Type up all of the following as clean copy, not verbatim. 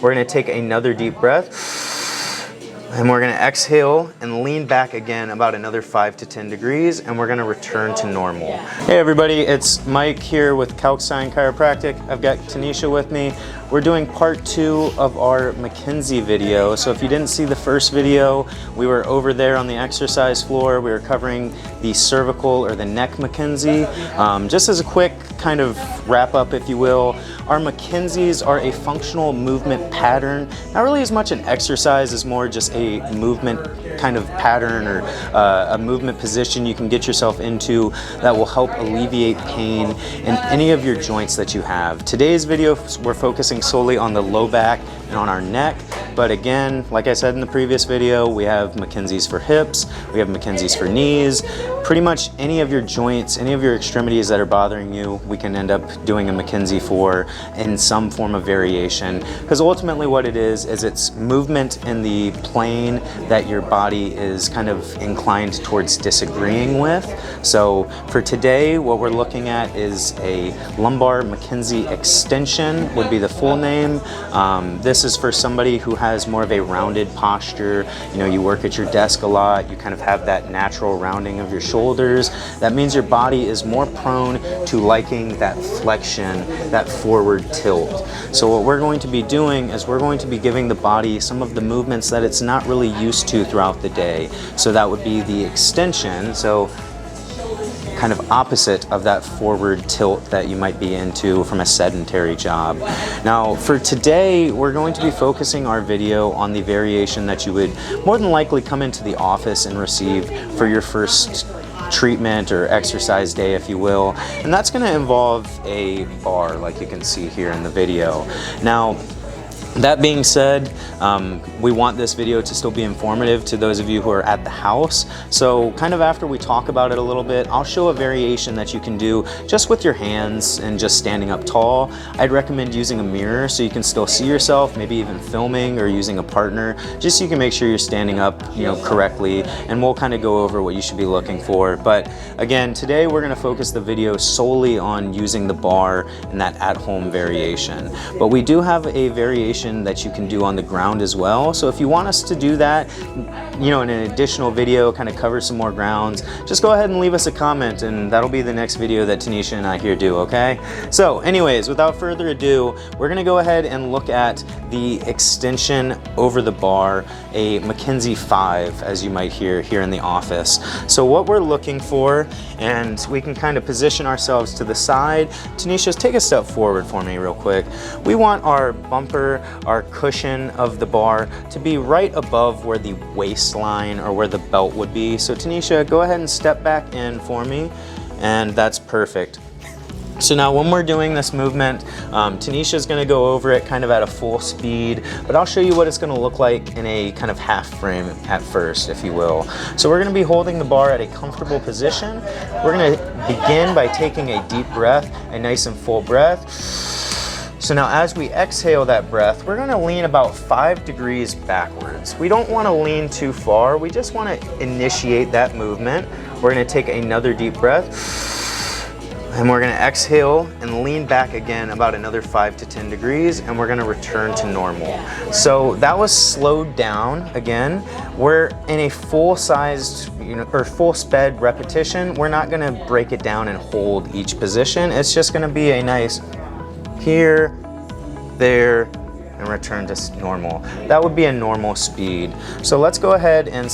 We're gonna take another deep breath. And we're gonna exhale and lean back again about another 5 to 10 degrees, and we're gonna return to normal. Hey everybody, it's Mike here with Kalkstein Chiropractic. I've got Tanisha with me. We're doing part 2 of our McKenzie video. So if you didn't see the first video, we were over there on the exercise floor. We were covering the cervical or the neck McKenzie. Just as a quick kind of wrap up, if you will, our McKenzies are a functional movement pattern. Not really as much an exercise as more just a movement kind of pattern or a movement position you can get yourself into that will help alleviate pain in any of your joints that you have. Today's video, we're focusing solely on the low back and on our neck. But again, like I said in the previous video, we have McKenzies for hips, we have McKenzies for knees. Pretty much any of your joints, any of your extremities that are bothering you, we can end up doing a McKenzie for in some form of variation. Because ultimately what it is it's movement in the plane that your body is kind of inclined towards disagreeing with. So for today, what we're looking at is a lumbar McKenzie extension would be the full name. This is for somebody who has more of a rounded posture. You know, you work at your desk a lot, you kind of have that natural rounding of your shoulders. That means your body is more prone to liking that flexion, that forward tilt. So what we're going to be doing is we're going to be giving the body some of the movements that it's not really used to throughout the day. So that would be the extension. So kind of opposite of that forward tilt that you might be into from a sedentary job. Now for today, we're going to be focusing our video on the variation that you would more than likely come into the office and receive for your first treatment or exercise day, if you will. And that's going to involve a bar like you can see here in the video. Now, that being said, we want this video to still be informative to those of you who are at the house. So kind of after we talk about it a little bit, I'll show a variation that you can do just with your hands and just standing up tall. I'd recommend using a mirror so you can still see yourself, maybe even filming or using a partner, just so you can make sure you're standing up, correctly, and we'll kind of go over what you should be looking for. But again, today we're going to focus the video solely on using the bar and that at-home variation. But we do have a variation that you can do on the ground as well. So if you want us to do that, in an additional video, kind of cover some more grounds, just go ahead and leave us a comment, and that'll be the next video that Tanisha and I here do, okay? So anyways, without further ado, we're gonna go ahead and look at the extension over the bar, a McKenzie 5, as you might hear here in the office. So what we're looking for, and we can kind of position ourselves to the side. Tanisha, take a step forward for me real quick. We want our bumper, our cushion of the bar to be right above where the waistline or where the belt would be. So Tanisha, go ahead and step back in for me, and that's perfect. So now when we're doing this movement, Tanisha is going to go over it kind of at a full speed, but I'll show you what it's going to look like in a kind of half frame at first, if you will. So we're going to be holding the bar at a comfortable position. We're going to begin by taking a deep breath, a nice and full breath. So now as we exhale that breath, we're going to lean about 5 degrees backwards. We don't want to lean too far. We just want to initiate that movement. We're going to take another deep breath. And we're going to exhale and lean back again about another 5 to 10 degrees, and we're going to return to normal. So that was slowed down again. We're in a full-sized, or full-sped repetition. We're not going to break it down and hold each position. It's just going to be a nice here, there, and return to normal. That would be a normal speed. So let's go ahead and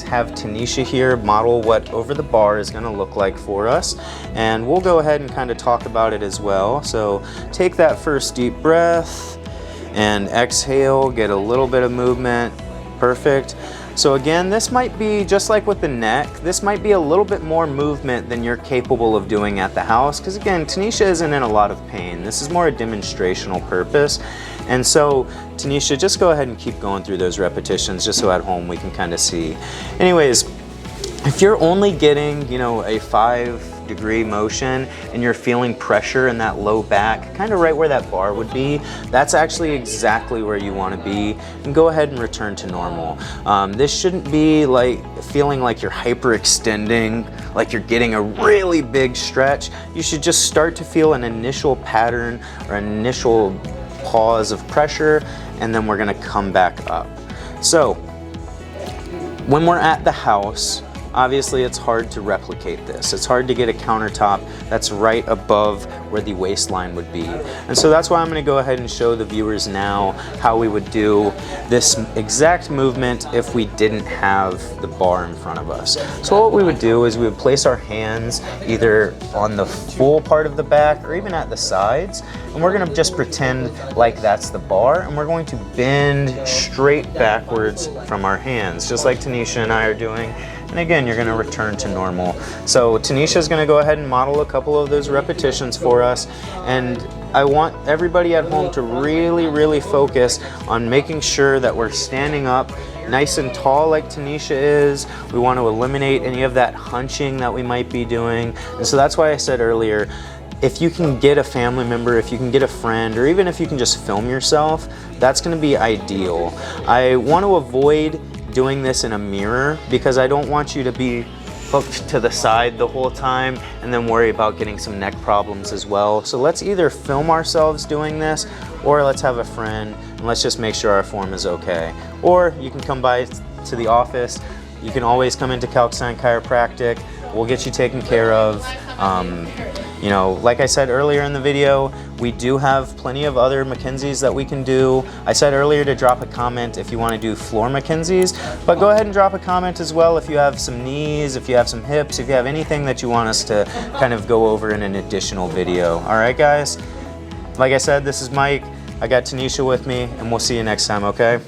have Tanisha here model what over the bar is gonna look like for us. And we'll go ahead and kind of talk about it as well. So take that first deep breath and exhale, get a little bit of movement. Perfect. So again, this might be just like with the neck, this might be a little bit more movement than you're capable of doing at the house, because again, Tanisha isn't in a lot of pain. This is more a demonstrational purpose. And so Tanisha, just go ahead and keep going through those repetitions just so at home we can kind of see. Anyways, if you're only getting, a 5-degree motion and you're feeling pressure in that low back, kind of right where that bar would be, that's actually exactly where you want to be, and go ahead and return to normal. This shouldn't be like feeling like you're hyperextending, like you're getting a really big stretch. You should just start to feel an initial pattern or initial pause of pressure, and then we're gonna come back up. So when we're at the house, obviously it's hard to replicate this. It's hard to get a countertop that's right above where the waistline would be. And so that's why I'm gonna go ahead and show the viewers now how we would do this exact movement if we didn't have the bar in front of us. So what we would do is we would place our hands either on the full part of the back or even at the sides, and we're gonna just pretend like that's the bar, and we're going to bend straight backwards from our hands, just like Tanisha and I are doing. And again, you're gonna return to normal. So Tanisha's gonna go ahead and model a couple of those repetitions for us. And I want everybody at home to really focus on making sure that we're standing up nice and tall like Tanisha is. We want to eliminate any of that hunching that we might be doing. And so that's why I said earlier, if you can get a family member, if you can get a friend, or even if you can just film yourself, that's gonna be ideal. I want to avoid doing this in a mirror because I don't want you to be hooked to the side the whole time and then worry about getting some neck problems as well. So let's either film ourselves doing this, or let's have a friend and let's just make sure our form is okay. Or you can come by to the office. You can always come into Kalkstein Chiropractic. We'll get you taken care of. You know, like I said earlier in the video, we do have plenty of other McKenzies that we can do. I said earlier to drop a comment if you want to do floor McKenzies, but go ahead and drop a comment as well if you have some knees, if you have some hips, if you have anything that you want us to kind of go over in an additional video. All right, guys? Like I said, this is Mike. I got Tanisha with me, and we'll see you next time, okay?